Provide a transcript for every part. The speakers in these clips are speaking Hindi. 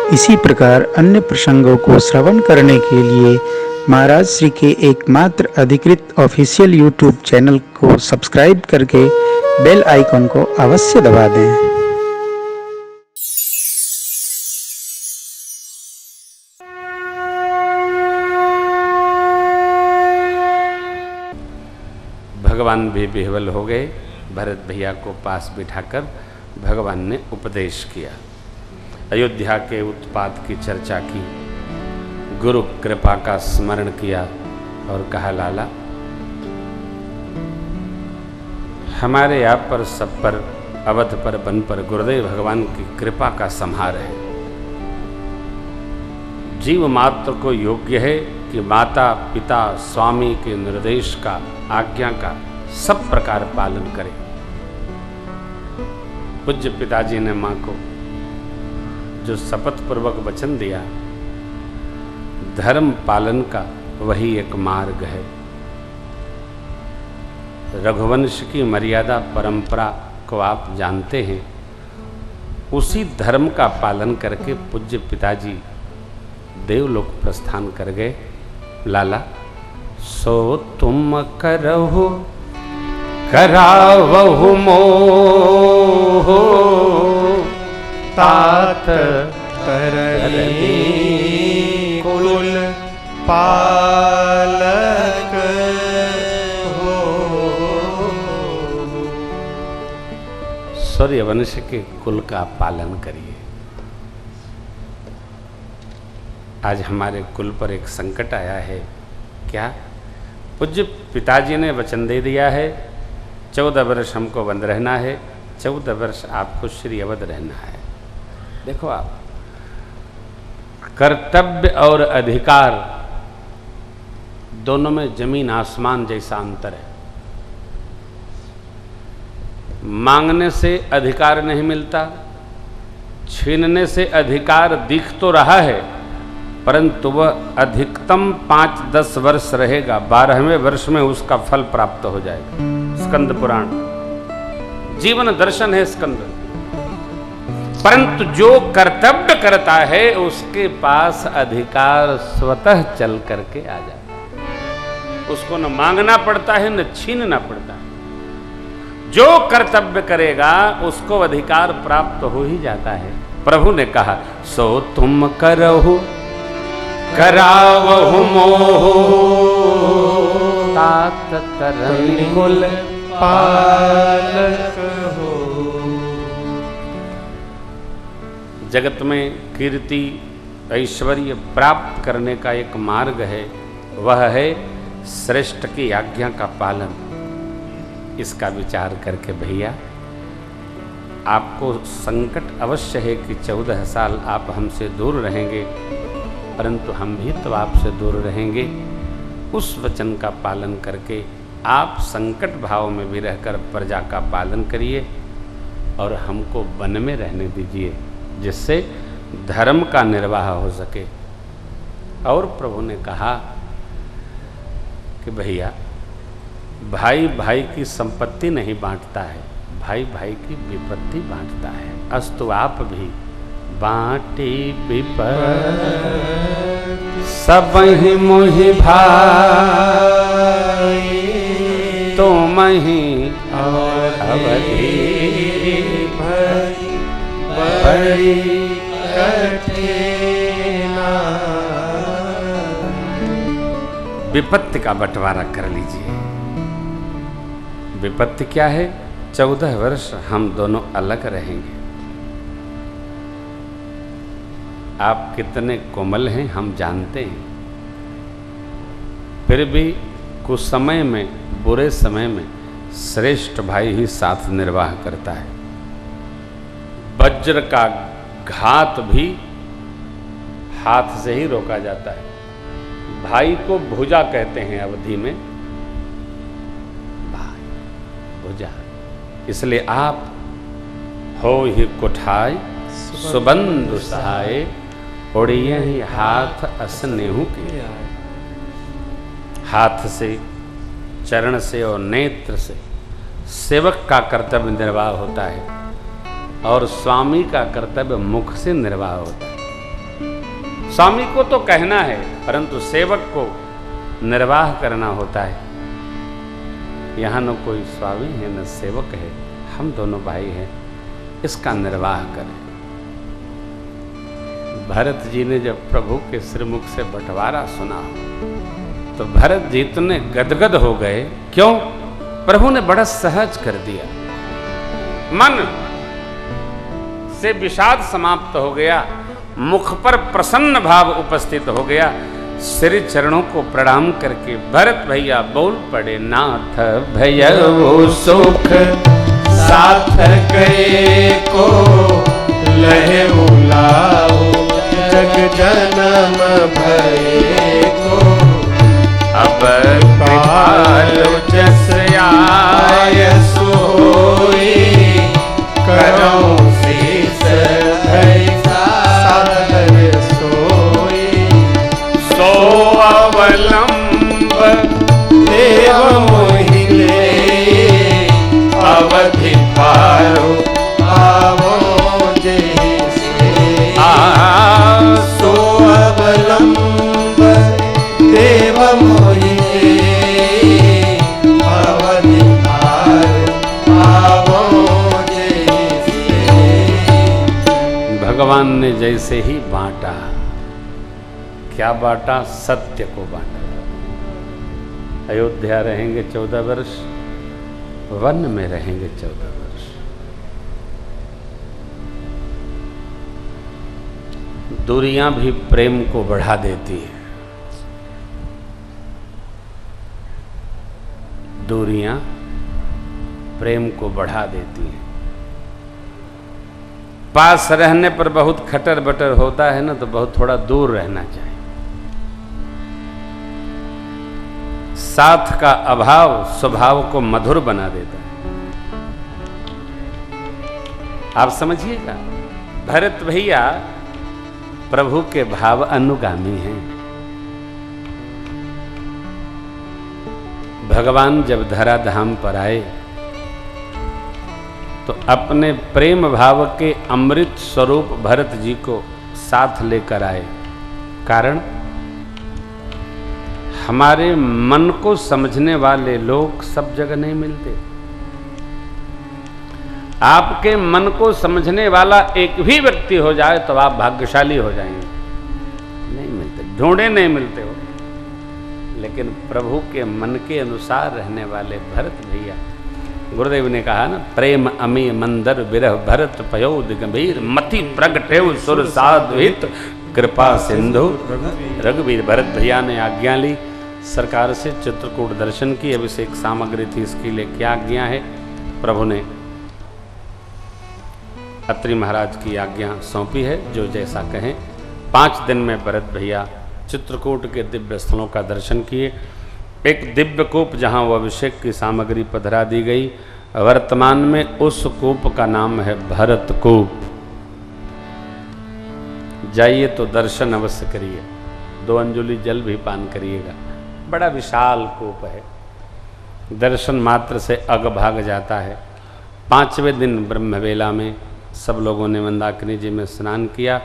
इसी प्रकार अन्य प्रसंगों को श्रवण करने के लिए महाराज श्री के एकमात्र अधिकृत ऑफिशियल यूट्यूब चैनल को सब्सक्राइब करके बेल आइकन को अवश्य दबा दें। भगवान भी विह्वल हो गए। भरत भैया को पास बिठाकर भगवान ने उपदेश किया, अयोध्या के उत्पात की चर्चा की, गुरु कृपा का स्मरण किया और कहा, लाला हमारे आप पर, सब पर, अवध पर, वन पर गुरुदेव भगवान की कृपा का संहार है। जीव मात्र को योग्य है कि माता पिता स्वामी के निर्देश का, आज्ञा का सब प्रकार पालन करे। पूज्य पिताजी ने मां को जो शपथ पूर्वक वचन दिया, धर्म पालन का वही एक मार्ग है। रघुवंश की मर्यादा परंपरा को आप जानते हैं, उसी धर्म का पालन करके पूज्य पिताजी देवलोक प्रस्थान कर गए। लाला सो तुम करहु करावहु मोह, तात करनी कुल पालक हो। सूर्यवंश के कुल का पालन करिए। आज हमारे कुल पर एक संकट आया है। क्या? पूज्य पिताजी ने वचन दे दिया है, 14 वर्ष हमको बंद रहना है, 14 वर्ष आपको श्री अवध रहना है। देखो आप, कर्तव्य और अधिकार दोनों में जमीन आसमान जैसा अंतर है। मांगने से अधिकार नहीं मिलता, छीनने से अधिकार दिख तो रहा है, परंतु वह अधिकतम 5-10 वर्ष रहेगा, 12वें वर्ष में उसका फल प्राप्त हो जाएगा। स्कंद पुराण जीवन दर्शन है स्कंद। परंतु जो कर्तव्य करता है उसके पास अधिकार स्वतः चल करके आ जाता है, उसको न मांगना पड़ता है न छीनना पड़ता है। जो कर्तव्य करेगा उसको अधिकार प्राप्त हो ही जाता है। प्रभु ने कहा, सो तुम करहु करावहु मोह, तात तरनी कुल पालक हो। जगत में कीर्ति ऐश्वर्य प्राप्त करने का एक मार्ग है, वह है श्रेष्ठ की आज्ञा का पालन। इसका विचार करके भैया, आपको संकट अवश्य है कि 14 साल आप हमसे दूर रहेंगे, परंतु हम भी तो आपसे दूर रहेंगे। उस वचन का पालन करके आप संकट भाव में भी रहकर प्रजा का पालन करिए और हमको वन में रहने दीजिए, जिससे धर्म का निर्वाह हो सके। और प्रभु ने कहा कि भैया, भाई भाई की संपत्ति नहीं बांटता है, भाई भाई की विपत्ति बांटता है। अस्तु आप भी बांटी विपत्ति सबहि मोहि भाई, तुम ही अवधि बड़ी कठिना। विपत्ति का बंटवारा कर लीजिए। विपत्ति क्या है? 14 वर्ष हम दोनों अलग रहेंगे। आप कितने कोमल हैं हम जानते हैं, फिर भी कुछ समय में, बुरे समय में श्रेष्ठ भाई ही साथ निर्वाह करता है। वज्र का घात भी हाथ से ही रोका जाता है। भाई को भुजा कहते हैं अवधि में, भाई भुजा। इसलिए आप हो ही कुठाय सुबंधु सहाय, उड़िए ही हाथ असनेहु के। हाथ से, चरण से और नेत्र से सेवक का कर्तव्य निर्वाह होता है और स्वामी का कर्तव्य मुख से निर्वाह होता है। स्वामी को तो कहना है, परंतु सेवक को निर्वाह करना होता है। यहाँ न कोई स्वामी है न सेवक है, हम दोनों भाई हैं, इसका निर्वाह करें। भरत जी ने जब प्रभु के श्रीमुख से बंटवारा सुना तो भरत जी इतने गदगद हो गए। क्यों? प्रभु ने बड़ा सहज कर दिया, मन से विषाद समाप्त हो गया, मुख पर प्रसन्न भाव उपस्थित हो गया। श्री चरणों को प्रणाम करके भरत भैया बोल पड़े, नाथ भयउ सुख सार्थक को लहे उलाओ, जग जन्म भय को अब कृपालु जस आय सोई, करऊं शीस धरि सादर सोई। सो अवलंब देव मोहिले, अवधि पारो आवो जैसे। सो अवलंब देव मोहिले, अवधि पारो आवो जैसे। भगवान ने जैसे ही बांटा, क्या बांटा? सत्य को बांटा। अयोध्या रहेंगे 14 वर्ष, वन में रहेंगे 14 वर्ष। दूरियां भी प्रेम को बढ़ा देती है। दूरियां प्रेम को बढ़ा देती हैं। पास रहने पर बहुत खटर बटर होता है ना, तो बहुत थोड़ा दूर रहना चाहिए। साथ का अभाव स्वभाव को मधुर बना देता है। आप समझिएगा, भरत भैया प्रभु के भाव अनुगामी हैं। भगवान जब धराधाम पर आए तो अपने प्रेम भाव के अमृत स्वरूप भरत जी को साथ लेकर आए। कारण, हमारे मन को समझने वाले लोग सब जगह नहीं मिलते। आपके मन को समझने वाला एक भी व्यक्ति हो जाए तो आप भाग्यशाली हो जाएंगे। नहीं मिलते, ढूंढे नहीं मिलते हो। लेकिन प्रभु के मन के अनुसार रहने वाले भरत भैया, गुरुदेव ने कहा ना, प्रेम अमी मंदर विरह भरत पयोद गंभीर, मति प्रगटेव सुर साधुहित कृपा सिंधु रघुवीर। भरत भैया ने आज्ञा ली सरकार से, चित्रकूट दर्शन की अभिषेक सामग्री थी, इसके लिए क्या आज्ञा है? प्रभु ने अत्रि महाराज की आज्ञा सौंपी है, जो जैसा कहें। 5 दिन में भरत भैया चित्रकूट के दिव्य स्थलों का दर्शन किए। एक दिव्य कूप जहाँ वो अभिषेक की सामग्री पधरा दी गई, वर्तमान में उस कूप का नाम है भरत कूप। जाइए तो दर्शन अवश्य करिए, 2 अंजुलि जल भी पान करिएगा। बड़ा विशाल कूप है, दर्शन मात्र से अग भाग जाता है। 5वें दिन ब्रह्मवेला में सब लोगों ने मंदाकिनी जी में स्नान किया।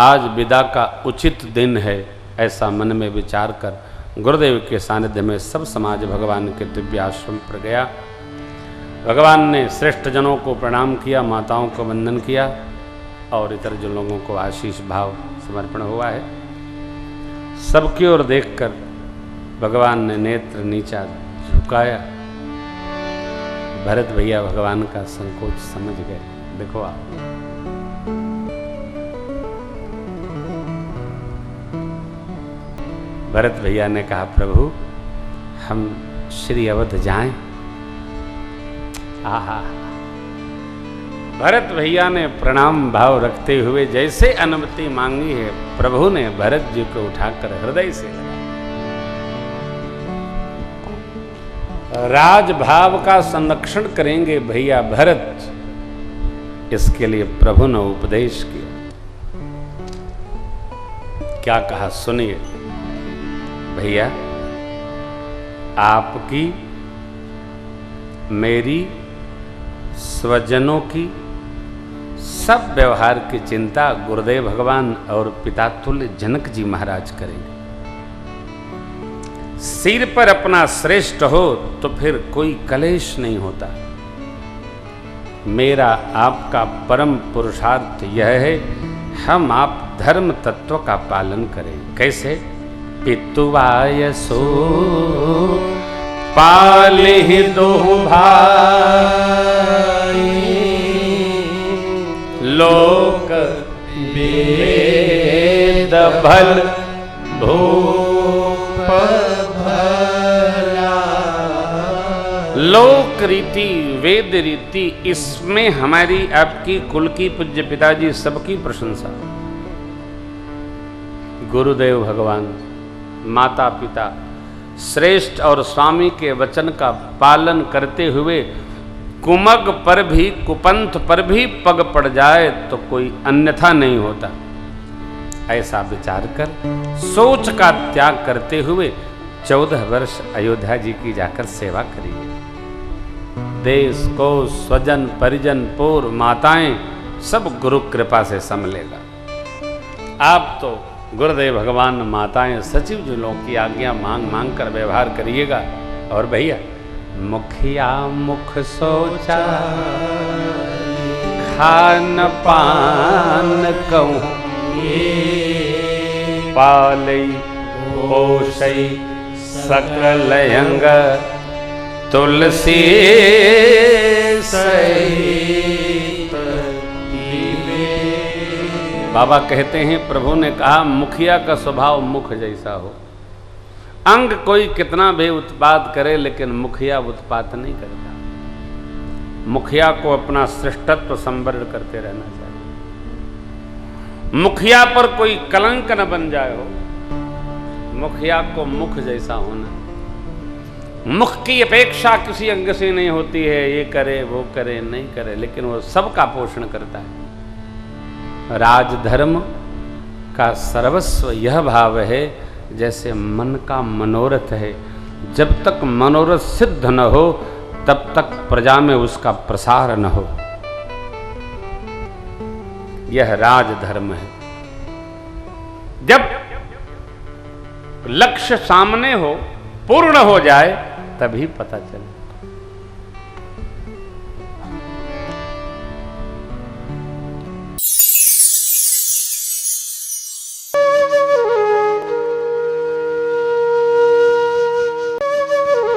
आज विदा का उचित दिन है, ऐसा मन में विचार कर गुरुदेव के सानिध्य में सब समाज भगवान के दिव्य आश्रम पर गया। भगवान ने श्रेष्ठ जनों को प्रणाम किया, माताओं को वंदन किया और इतर जो लोगों को आशीष भाव समर्पण हुआ है। सबकी ओर देखकर भगवान ने नेत्र नीचा झुकाया। भरत भैया भगवान का संकोच समझ गए। देखो आप, भरत भैया ने कहा, प्रभु हम श्री अवध जाएं। आहा, भरत भैया ने प्रणाम भाव रखते हुए जैसे अनुमति मांगी है, प्रभु ने भरत जी को उठाकर हृदय से लगा। राजभाव का संरक्षण करेंगे भैया भरत, इसके लिए प्रभु ने उपदेश किया। क्या कहा सुनिए। भैया, आपकी मेरी स्वजनों की सब व्यवहार की चिंता गुरुदेव भगवान और पिता तुल्य जनक जी महाराज करेंगे। सिर पर अपना श्रेष्ठ हो तो फिर कोई कलेश नहीं होता। मेरा आपका परम पुरुषार्थ यह है, हम आप धर्म तत्व का पालन करें। कैसे? पितुवाय सो पाले दो भाई, लोक वेद भल भूप भला। लोक रीति वेद रीति, इसमें हमारी आपकी कुल की पूज्य पिताजी सबकी प्रशंसा। गुरुदेव भगवान, माता पिता श्रेष्ठ और स्वामी के वचन का पालन करते हुए कुमग पर भी कुपंथ पर भी पग पड़ जाए तो कोई अन्यथा नहीं होता। ऐसा विचार कर सोच का त्याग करते हुए 14 वर्ष अयोध्या जी की जाकर सेवा करिए। देश को स्वजन परिजन पूर्व माताएं सब गुरु कृपा से संभलेगा। आप तो गुरुदेव भगवान माताएं सचिव जिलों की आज्ञा मांग मांग कर व्यवहार करिएगा। और भैया, मुखिया मुख सोचा खान पान कहूँ, पालई पोषई सकल अंग तुलसी सहित। बाबा कहते हैं, प्रभु ने कहा मुखिया का स्वभाव मुख जैसा हो। अंग कोई कितना भी उत्पात करे लेकिन मुखिया उत्पात नहीं करता। मुखिया को अपना श्रेष्ठत्व संवरण करते रहना चाहिए। मुखिया पर कोई कलंक न बन जाए हो। मुखिया को मुख जैसा होना। मुख की अपेक्षा किसी अंग से नहीं होती है, ये करे वो करे नहीं करे, लेकिन वो सबका पोषण करता है। राजधर्म का सर्वस्व यह भाव है, जैसे मन का मनोरथ है, जब तक मनोरथ सिद्ध न हो तब तक प्रजा में उसका प्रसार न हो। यह राजधर्म है। जब लक्ष्य सामने हो, पूर्ण हो जाए, तभी पता चले।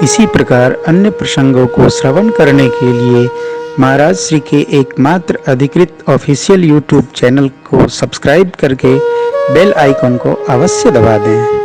इसी प्रकार अन्य प्रसंगों को श्रवण करने के लिए महाराज श्री के एकमात्र अधिकृत ऑफिशियल यूट्यूब चैनल को सब्सक्राइब करके बेल आइकन को अवश्य दबा दें।